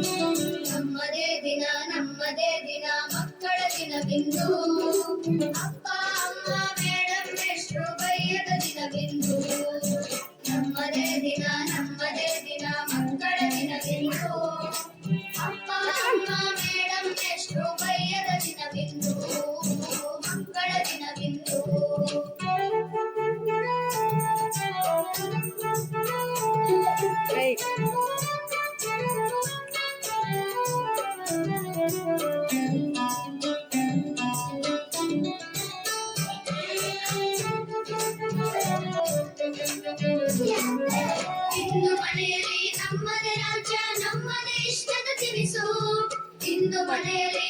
ನಮ್ಮದೇ ದಿನ ನಮ್ಮದೇ ದಿನ ಮಕ್ಕಳ ದಿನವಿಂದು ಅಪ್ಪ ಅಮ್ಮ ಮೇಡಂ ಮೇಷ್ಟ್ರು ಬೈಯದ ದಿನವಿಂದು ನಮ್ಮದೇ ದಿನ ಮಕ್ಕಳ ದಿನವಿಂದು ಅಪ್ಪ ಅಮ್ಮ ಮೇಡಂ ಮೇಷ್ಟ್ರು ಬೈಯದ ದಿನವಿಂದು ಮಕ್ಕಳ ದಿನವಿಂದು ಇಂದು ಮನೆಯಲ್ಲಿ ನಮ್ಮದೇ ರಾಜ್ಯ ನಮ್ಮದೇ ಇಷ್ಟದ ತಿನಿಸು ಇಂದು ಮನೆಯಲ್ಲಿ